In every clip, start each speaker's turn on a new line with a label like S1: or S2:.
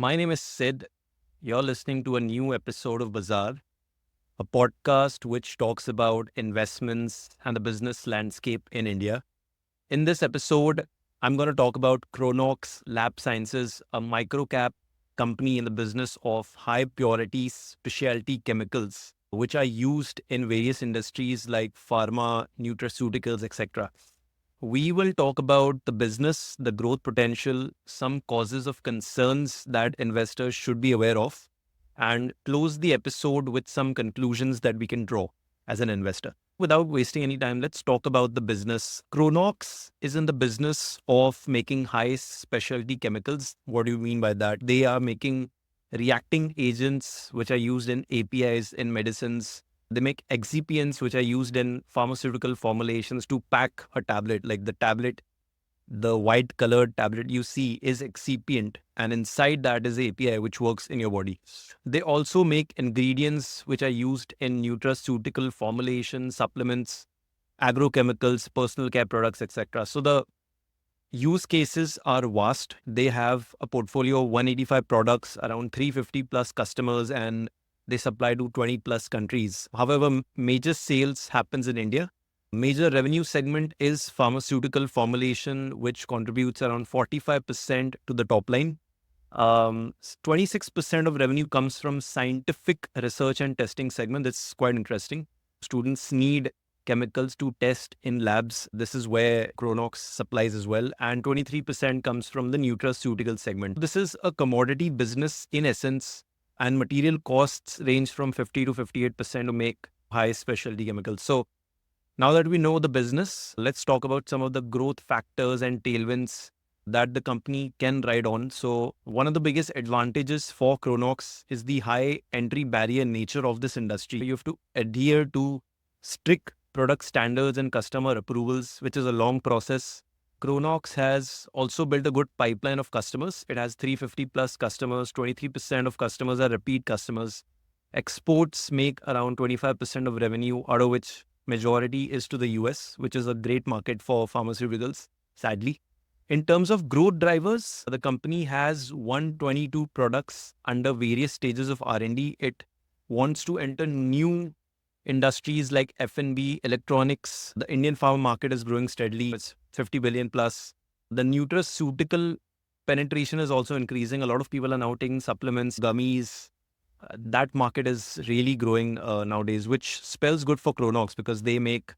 S1: My name is Sid. You're listening to a new episode of Bazaar, a podcast which talks about investments and the business landscape in India. In this episode, I'm going to talk about Kronox Lab Sciences, a microcap company in the business of high purity specialty chemicals, which are used in various industries like pharma, nutraceuticals, etc. We will talk about the business, the growth potential, some causes of concerns that investors should be aware of, and close the episode with some conclusions that we can draw as an investor. Without wasting any time, let's talk about the business. Kronox is in the business of making high specialty chemicals. What do you mean by that? They are making reacting agents which are used in APIs in medicines. They make excipients which are used in pharmaceutical formulations to pack a tablet. Like the tablet, the white colored tablet you see is excipient, and inside that is API which works in your body. They also make ingredients which are used in nutraceutical formulations, supplements, agrochemicals, personal care products, etc. So the use cases are vast. They have a portfolio of 185 products, around 350 plus customers, and they supply to 20 plus countries. However, major sales happens in India. Major revenue segment is pharmaceutical formulation, which contributes around 45% to the top line. 26% of revenue comes from scientific research and testing segment. That's quite interesting. Students need chemicals to test in labs. This is where Kronox supplies as well. And 23% comes from the nutraceutical segment. This is a commodity business in essence, and material costs range from 50 to 58% to make high specialty chemicals. So now that we know the business, let's talk about some of the growth factors and tailwinds that the company can ride on. So one of the biggest advantages for Kronox is the high entry barrier nature of this industry. You have to adhere to strict product standards and customer approvals, which is a long process. Kronox has also built a good pipeline of customers. It has 350 plus customers, 23% of customers are repeat customers. Exports make around 25% of revenue, out of which majority is to the US, which is a great market for pharmaceuticals, sadly. In terms of growth drivers, the company has 122 products under various stages of R&D. It wants to enter new industries like F&B, electronics. The Indian pharma market is growing steadily. It's 50 billion plus. The nutraceutical penetration is also increasing. A lot of people are now taking supplements, gummies. That market is really growing nowadays, which spells good for Kronox because they make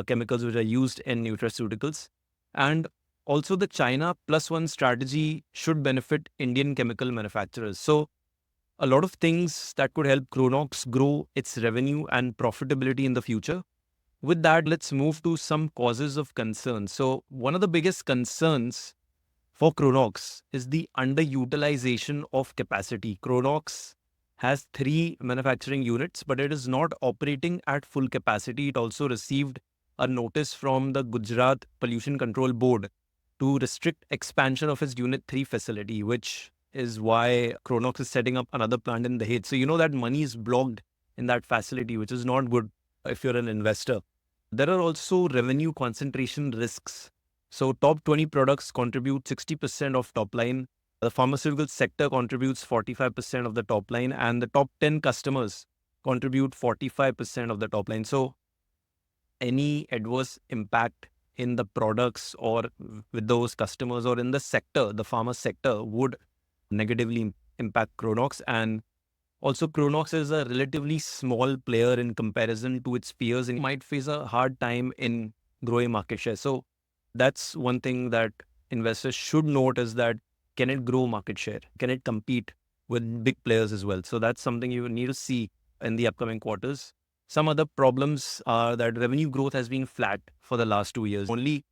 S1: chemicals which are used in nutraceuticals. And also the China plus one strategy should benefit Indian chemical manufacturers. So a lot of things that could help Kronox grow its revenue and profitability in the future. With that, let's move to some causes of concern. So one of the biggest concerns for Kronox is the underutilization of capacity. Kronox has 3 manufacturing units, but it is not operating at full capacity. It also received a notice from the Gujarat Pollution Control Board to restrict expansion of its Unit 3 facility, which is why Kronox is setting up another plant in Dahej. So you know that money is blocked in that facility, which is not good if you're an investor. There are also revenue concentration risks. So top 20 products contribute 60% of top line. The pharmaceutical sector contributes 45% of the top line, and the top 10 customers contribute 45% of the top line. So any adverse impact in the products or with those customers or in the sector, the pharma sector, would negatively impact Kronox. And also Kronox is a relatively small player in comparison to its peers and might face a hard time in growing market share. So that's one thing that investors should note, is that can it grow market share? Can it compete with big players as well? So that's something you need to see in the upcoming quarters. Some other problems are that revenue growth has been flat for the last 2 years. Only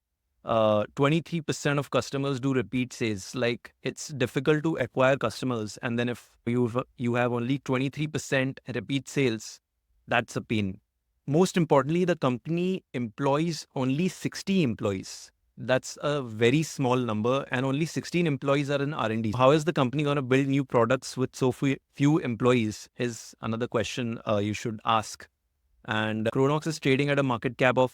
S1: 23% of customers do repeat sales. Like, it's difficult to acquire customers, and then if you have only 23% repeat sales, that's a pain. Most importantly, the company employs only 60 employees. That's a very small number, and only 16 employees are in R&D. How is the company going to build new products with so few employees is another question you should ask. And Kronox is trading at a market cap of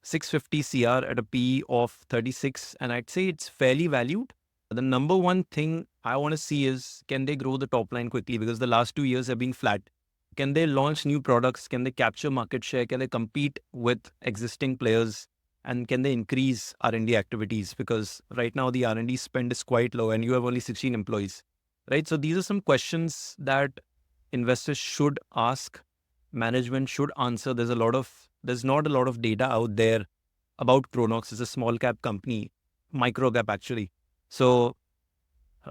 S1: 650 CR at a PE of 36, and I'd say it's fairly valued. The number one thing I want to see is, can they grow the top line quickly? Because the last 2 years have been flat. Can they launch new products? Can they capture market share? Can they compete with existing players? And can they increase R&D activities? Because right now the R&D spend is quite low and you have only 16 employees, right? So these are some questions that investors should ask, management should answer. There's not a lot of data out there about Kronox. It's a small cap company, micro cap actually. So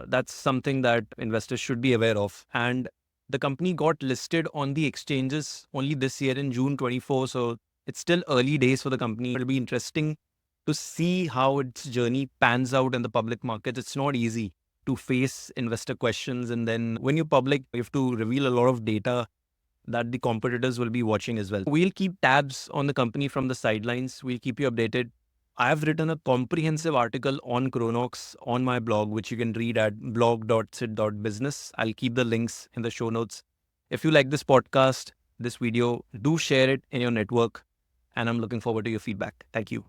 S1: that's something that investors should be aware of. And the company got listed on the exchanges only this year in June 24. So it's still early days for the company. It'll be interesting to see how its journey pans out in the public markets. It's not easy to face investor questions. And then when you're public, you have to reveal a lot of data that the competitors will be watching as well. We'll keep tabs on the company from the sidelines. We'll keep you updated. I have written a comprehensive article on Kronox on my blog, which you can read at blog.sit.business. I'll keep the links in the show notes. If you like this podcast, this video, do share it in your network. And I'm looking forward to your feedback. Thank you.